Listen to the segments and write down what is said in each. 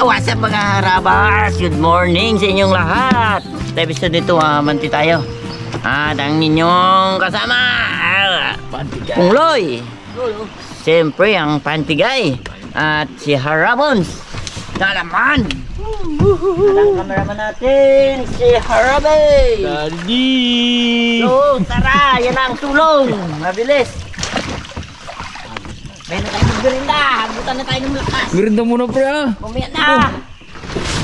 What's up mga harabas? Good morning sa inyong lahat. Sa episode nito, manti tayo. At ang inyong kasama, Pungloy. Siyempre ang Pantigay. At si Harabons. Dalaman. At ang cameraman natin, si Harabay. Daddy! So, tara, yan ang sulong. Mabilis. May na tayo magbirinda. Hagutan na tayo ng lakas. Merinda muna pre ah. Mamaya na.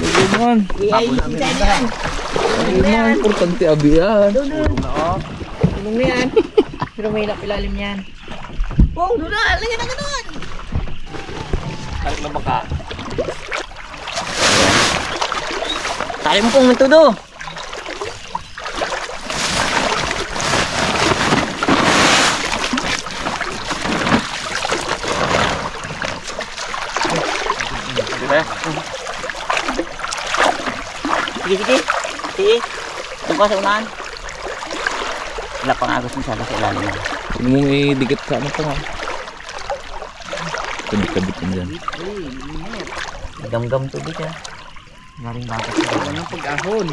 Sige man. Iyay, kita yan. Sige man, importante abi yan. Tulong na yan. Pero may ilalim yan. Oh, doon na. Lagyan na gano'n. Tarik na baka. Tali mo pong ito do. Sige, sige. Sige. Doon ka sa unahan. Wala pang agos mo sana sa ilalim mo. Huwag mong idikit sa ano pa nga. Kabit-kabit yan dyan. Gam-gam tubig ha. Maring bagat sa Ano ang pag-ahon?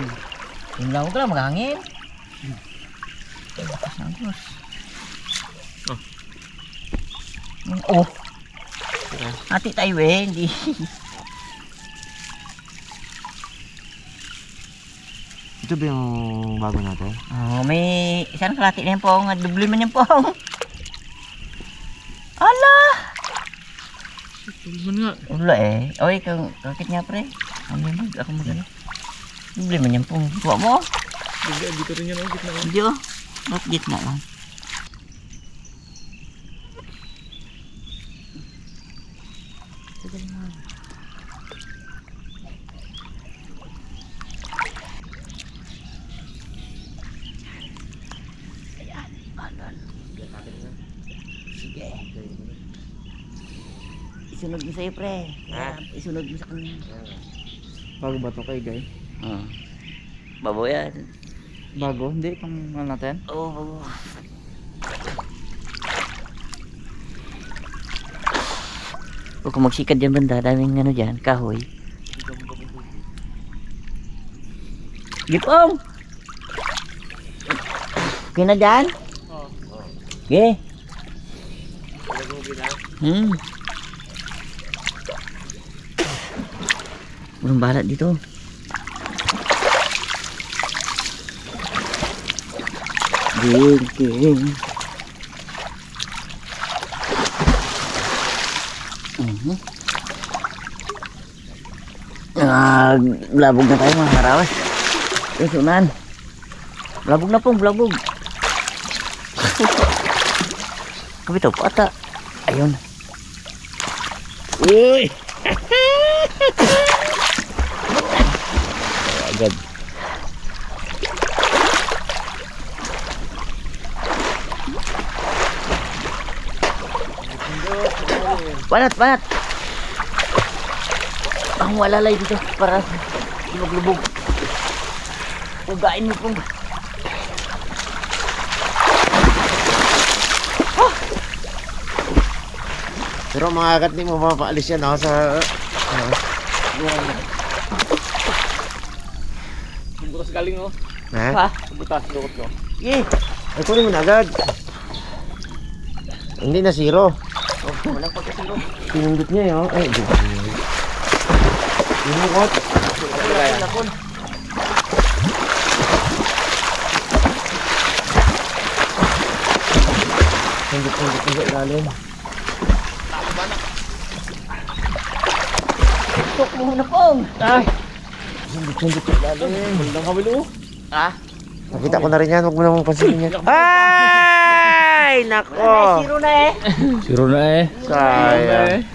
yung lang ko lang maghangin. Bakas ng agos. Oh. Hati tayo eh. Hindi. Ito ba yung bago natin? Oh, may isang kalati na yan pong. Dubli man yan pong. Ala! Tulman nga. Ula eh. Oy, kakit nga pre. Ano yun? Ako magano. Dubli man yan pong. Buwa mo? Dito rin yan. Gitna lang. Hindi oh. Ba't gitna lang? Sige. Isunod mo sa'yo pre. Isunod mo sa kanya. Bago ba ito kay Guy? Babo yan. Bago? Hindi. Pang ano natin? Oo, babo. Huwag kung magsikad dyan banda. Daming ano dyan. Kahoy. Gipong! Okay na dyan? Oo. Okay. Walang balat dito. Ging. Blabog na tayo mga karawas. Sunan. Blabog na pong, blabog. Kapito po ata. Ayun. Uy! Agad. Banat. Ang walalay dito para maglubog. Ugain mo pong. Pero mga agat di mo mapaalis yan ako sa Butas galing oh. Ha? Butas lukot ko. Sige. Ay kunin mo na agad. Hindi na zero. Walang pagkasiro. Pinindot niya yun. Ay, di ba? Pinindot. Pinindot ilalim. Tok mo na pong. Ay! Pinindot ilalim. Walang kabilo. Ha? Nakita ko na rin yan. Huwag mo namang pansinin yan. Ay! nako. Zero na eh. Siro na eh. Sayang.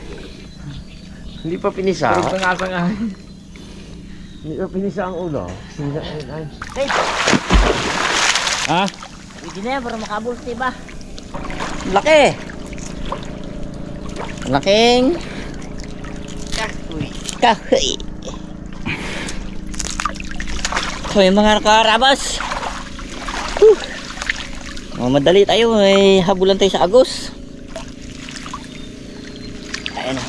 Hindi pa pinisa. Ngasang ay. Hindi pa pinisa ang ulo. Sila ay. Hey, Ha? hindi na yan para makabul sa iba. Laki. Laking kahoy. Kahoy. So yung mga nakarabas. Madali tayo, may habulan tayo sa agos. Ayan.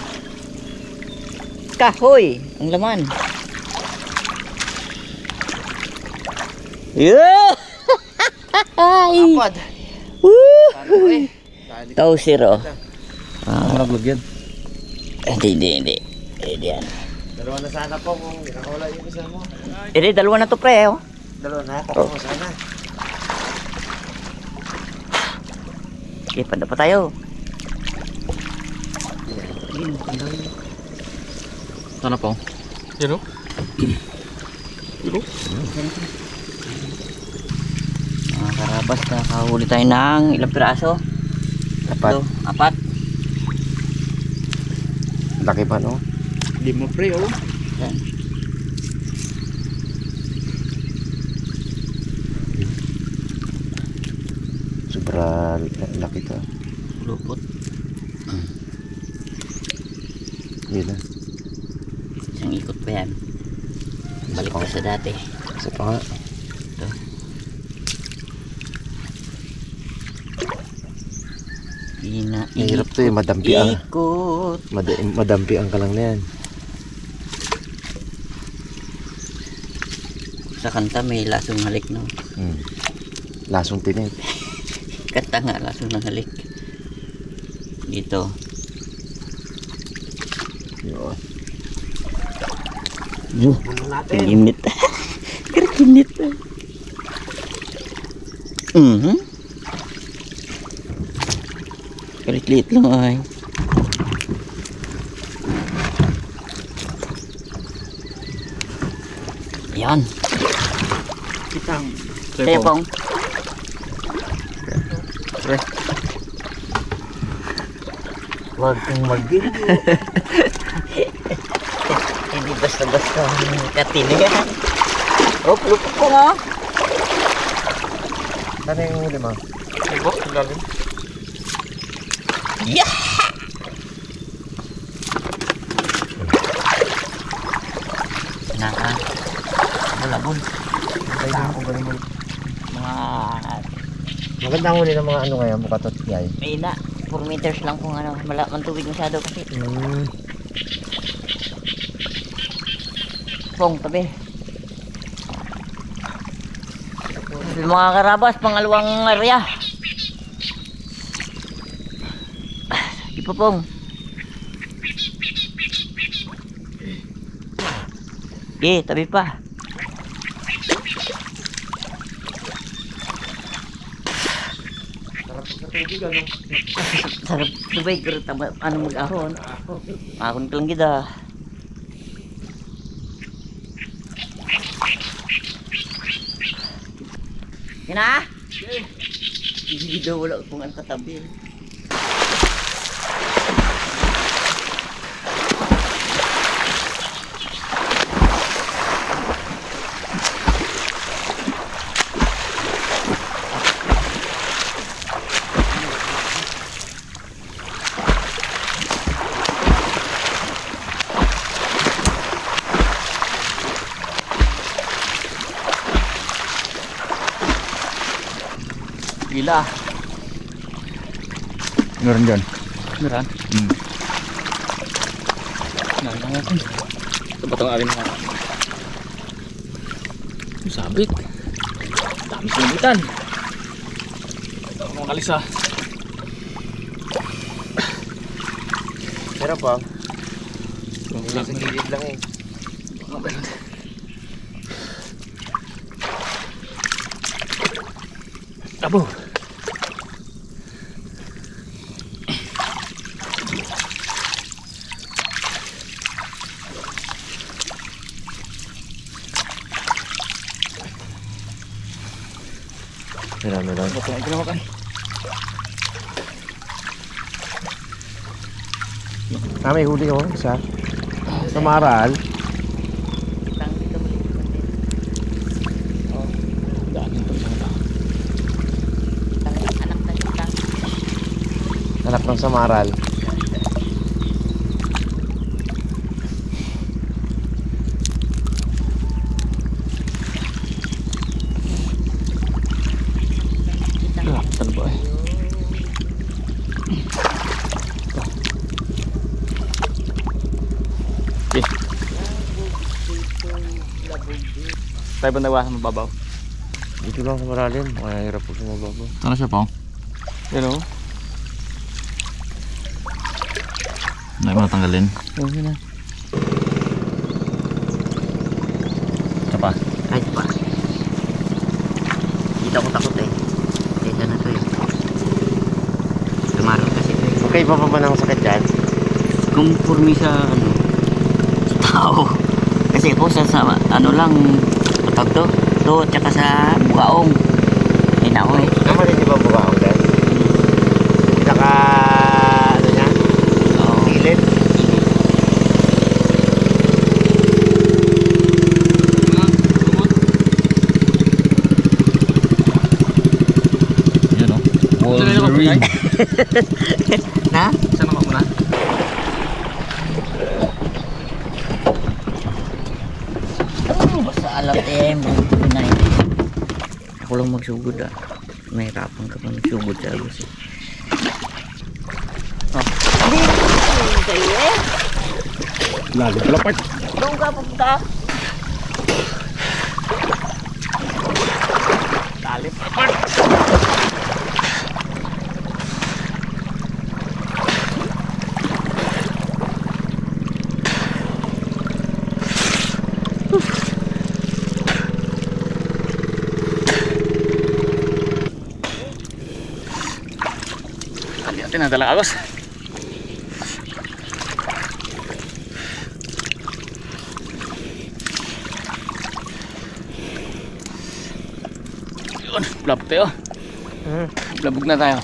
Kahoy ang laman. Yeah! Apad. Woo! Tau zero. Ang naglagyan. Hindi. Hindi yan. Dalawa na sana po kung nakawala yung isa mo. Dalawa na to pre, oh. Dalawa na, kukuha mo sana. Okay, panda pa tayo. Sana po. Siro? Mga karabas, nakahuli tayo ng ilang piraso? Apat. Ito, 4. Laki pa no? Di mo pre oh. Yan. Sobra laki to. Lupot. Yun na. Isang ikot pa yan. Balik pa sa dati. Isa pa nga. Ito. Mahirap to eh, madampi ang. Ikot. Madampi ang kalang na yan. Sa kanta may lasong halik, no? Lasong tinik. Kanta nga, lasong ng halik. Dito. Yun. Kaginit. Kaginit. Kalit-lit lang ay. Yan. Kitang. Kaya pong. Huwag kang mag-video. Hindi basta-basta katinihan. Oh, lupok ko nga. Sana yung huli mo? Ibo, lalim. Yeah! Naka. Malabon. Mga Magandang huli ng mga ano ngayon, bukatot yay. may na 4 meters lang kung ano, malaman tubig masyado kasi. Pong tabi. Mga karabas, pangalawang area. Di pa pong. Tabi pa. Sarap tubig, pero ano mag-ahon. Ahon ka lang gida. Yan na! Hindi daw wala kung ang katabi. Gila. Meron dyan. Meron? Nalala natin. Ito ba itong akin na? Sabit. Dami sinitan. Ito ang mga kalisa. Pero pa, sa gilid lang eh. Abo. Meron. Ito ang ginawa kan. May huli oh, isa. Sa maral. Kitang dito muli. Daan yung pagkang ito. Anak na kitang. Anak ng samaral. Saan ba eh? Okay. Tayo ba nawasan mababaw? Dito lang sa maralim. Mahirap po sa mababaw. Ano siya pong? Yan o. Hindi mo natanggalin. Oo na. Ito pa. Kahit pa. Dito ako takot eh. Dito na to eh. Tumarot kasi to eh. Okay pa ba ng sakit dyan? Kung purmi sa ano, sa tao. Kasi ako sa ano lang, patag to. To, tsaka sa bukaong. Ay na ako eh. Naman din di ba buka ako dyan? Saka ano niya? Oo. Silid. Yan o. Wolverine. Na? Saan naman muna? Oh, basta alam eh, mga ako lang magsugod ah. Mahirapan ka pa magsugod sa agos eh. Oh. Hindi kayo eh. Lalo pala part. Doon ka pupunta. Lalim pala part. Natin na dalang agos. Yun, blabog tayo. Blabog na tayo.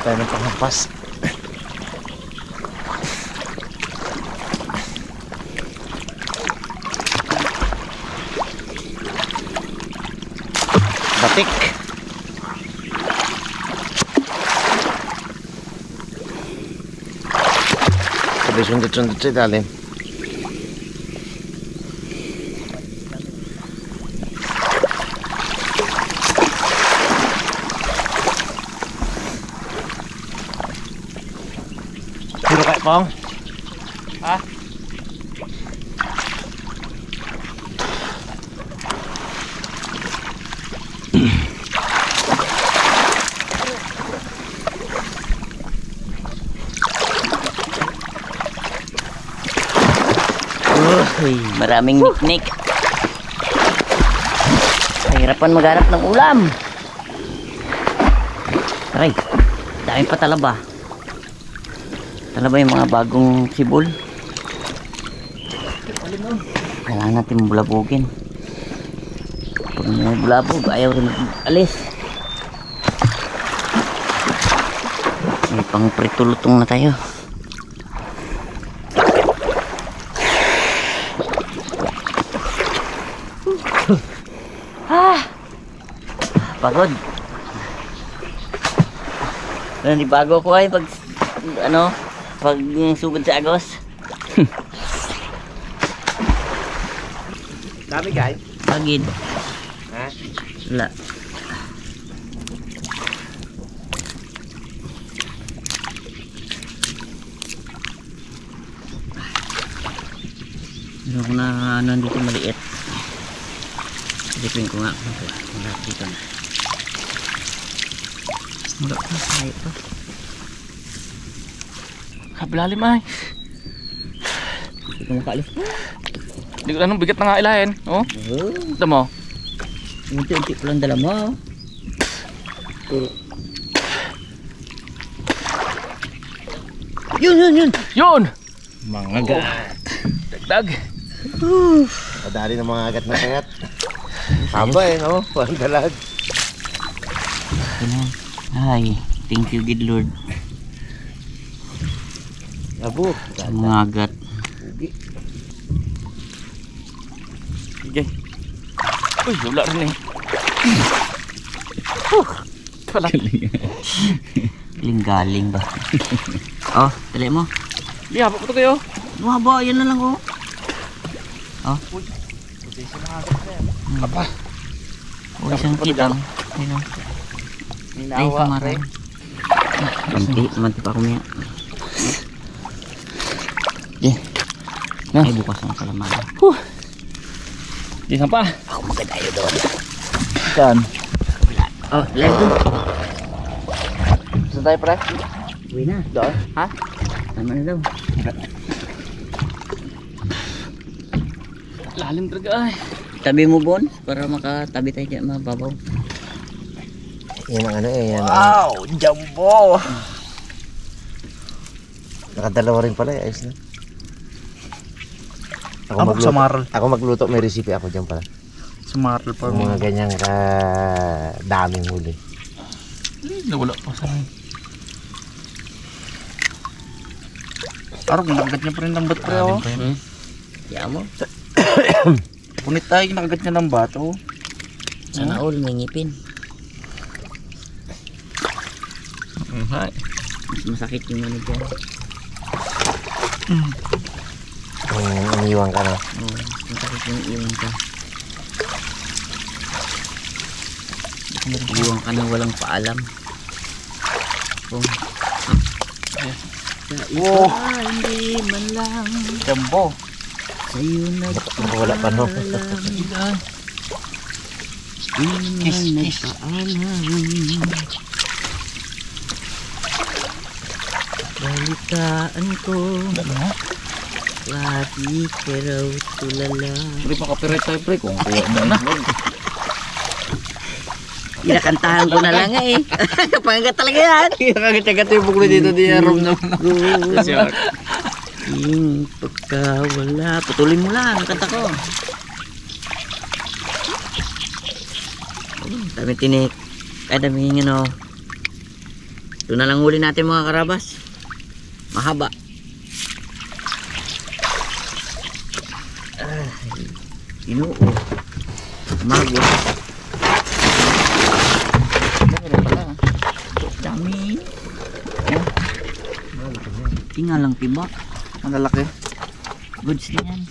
Tayo ng panghampas. Batik. Sabay sundot-sundot sa ilalim. Puro kayo pong? Ha? Maraming niknik. Mahirapan maghanap ng ulam. Aray, daming pa talaba. Talaba yung mga bagong sibol. Kailangan natin bulabugin. Pag may bulabog, ayaw rin alis. May pang pritulutong na tayo. Pagod. Hindi bago ko ay pag ano, pag sugod sa agos. Dami guys. Pagid. Ha? Wala. Ano ko na ano dito maliit. Silipin ko nga kung dito na. Wala pa, kahit pa. Kablalim ay. Hindi ko makaalis. Hindi ko anong bigat na nga ilahin. Oh, Oh, ito mo. unti-unti pa lang dala mo. Yun. Yun! Mga gat. Dagdag. Padali ng mga agat na kayat. Haba eh, no? Parang dalag. Ay, thank you, good Lord. Labo. Sa mga agat. Sige. Uy, wala rin eh. Wala. Galing ba? Oh, tali mo. Di, hapa ko to kayo. Haba, yan na lang oh. Oh. Apa? Oh, isang kitang. Ayun oh. Ay, samaran. Manti pa ako niya. Ay, bukas ang kalamaran. Di, saan pa? Ako magadayo doon. Saan? Oh, let's go. Saan tayo, pre? Uwi na. Doon? Ha? Tama na daw. Lalim talaga ay. Tabi mo, Bon, para makatabi tayo dyan, mababaw. Yan ang ano eh. Yan Wow! Jumbo! Nakadalawa rin pala eh. Ayos na. Abok sa maral. Ako magluto. May recipe ako dyan pala. Sumaral pa Yung mga ganyang daming huli. Nawala pa sa akin. Arog, nakagat niya pa rin ng bato pre oh. Kaya mo. Punit tayo, nakagat niya ng bato. Sana all may ngipin. Hay. Mas masakit yung ano dyan. Iniwan ka na. Oh, mas masakit yung iwan ka. Iwan ka na walang paalam. Oh. Sa iba, hindi man lang Jumbo. sa'yo Wala pa no. nagpaalam. Kiss, Inay kiss. nagpaalam. Balitaan ko, lagi ka raw tulala. Pre, makapirit tayo pre kung kuha mo na. Kinakantahan ko na lang eh. Kapangat talaga yan. Nakagagat yung buklo dito di arom naman. Yung pagkawala. Putulin mo lang ang kanta ko. Dami tinik. Ay daming ano. Ito na lang huli natin mga karabas. Mahaba. Inuo. Mago. Dami. Yan. Tingnan lang tiba. Ang lalaki. Goods na yan.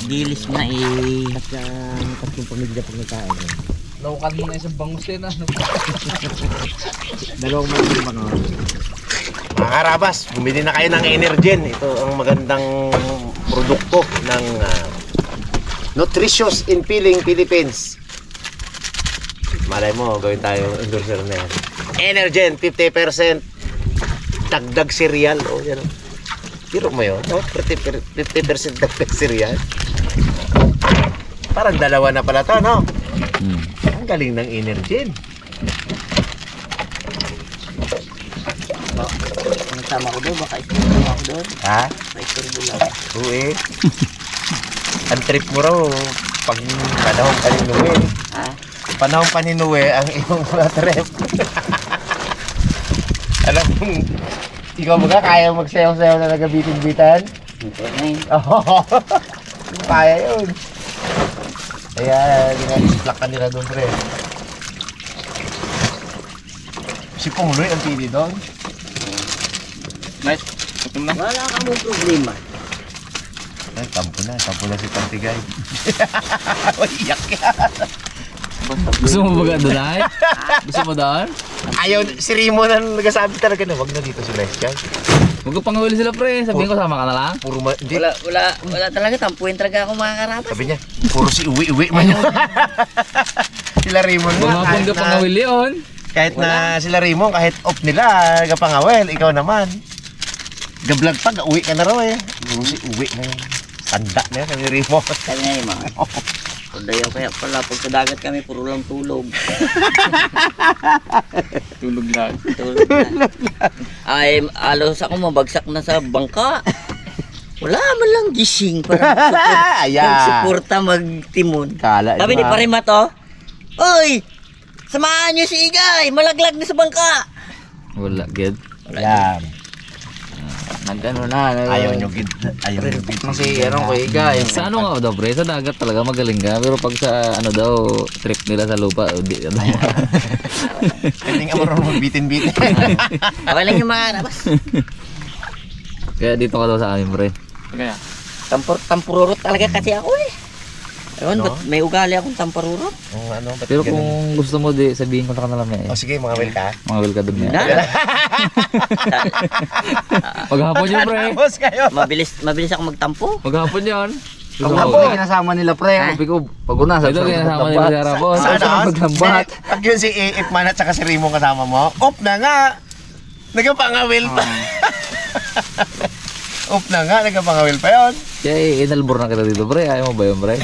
Dilis na eh. At yung pamilya pag nagkain. Lawakan mo na isang bangus din ah. Dalawang mga mga. Mga karabas, bumili na kayo ng Energen. Ito ang magandang produkto ng Nutritious in Peeling Philippines. Malay mo, gawin tayo endorser na yan. Energen, 50% dagdag cereal. O, yan o. Tiro mo yun. O, 50% dagdag cereal. Parang dalawa na pala to, no? Ang galing ng Energen. Nagsama ko doon, baka istorbo ako doon. Ha? Baka istorbo lang. Oo eh. Ang trip mo raw, pag panahon pa ni Noe. Ha? Panahon pa ni Noe ang iyong mga trip. Alam mo, ikaw ba kaya magsayaw-sayaw na nagabitin-bitan? Ito na yun. Oo. Kaya yun. Kaya, dinadisplak ka nila doon, pre. Si Pungloy ang pili doon. Nice. Tutum na. Wala ka mong problema. Ay, tampo na si Pantigay. Iyak yan. Gusto mo baga doon ay? Gusto mo doon? Ayaw, si Rimo na nagsasabi talaga na wag na dito si Lescan. Huwag ko pangawili sila pre. Sabihin ko sama ka na lang. Puro hindi. Wala talaga. Tampuin talaga ako mga karabas. Sabi niya, puro si uwi man yun. Sila Rimo Huwag na. mapong ka pangawili yun. Kahit na sila Rimo, kahit off nila, kapangawel, ikaw naman. Gablog pa, uwi ka na raw eh. Puro si uwi na yun. Tanda na yan, sabi ni Rimo. Sabi nga yung mga. Dayaw kaya pala pag sa dagat kami puro lang tulog. Tulog lang. Tulog lang. Ay, alos ako mabagsak na sa bangka. Wala man lang gising para suporta magtimon. Kala, Sabi ni Parima to, "Oy, samahan niyo si Igay, malaglag na sa bangka." Wala, gid. Yan. Nagano na. Ayaw nyo gid. Ayaw nyo gid. Kasi ano ko Igay. Sa ano nga daw pre, sa dagat talaga magaling ka. Pero pag sa ano daw, trip nila sa lupa, di ano. Hindi nga marunong magbitin-bitin. Okay lang yung mga nabas. Kaya dito ka daw sa amin pre. Kaya. Tampururot talaga kasi ako eh. Ayun, No? ba't may ugali akong tampururot? Ano, ba't Pero ganun? kung gusto mo di sabihin ko na kanila may O sige, mga will ka. mga will ka dun Na, na. Maghapon yun pre. Tapos kayo. mabilis ako magtampo. Maghapon yun. Ang hapon, kinasama nila pre. Ha? Sabi ko, pag una, Ito kinasama nila si Arabos. Sa ano? Maglambat. Pag yun si Ikman at saka si Rimo kasama mo, op na nga. Nagapangawil pa. Op na nga, nagapangawil pa yun. Kaya inalbor na kita dito pre. Ayaw mo ba yun pre?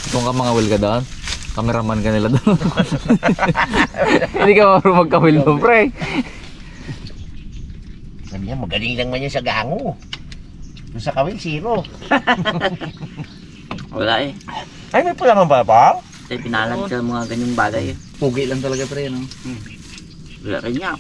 Kung ka mga will ka doon, cameraman ka nila doon. Hindi ka marunong magka-will mo pre. Sabi niya, magaling lang man yun sa gango. Doon sa kawil, zero. Wala eh. Ay, may pula man ba pa? Ay, pinalag sa mga ganyang bagay eh. pugi lang talaga pre, no? Wala rin nga.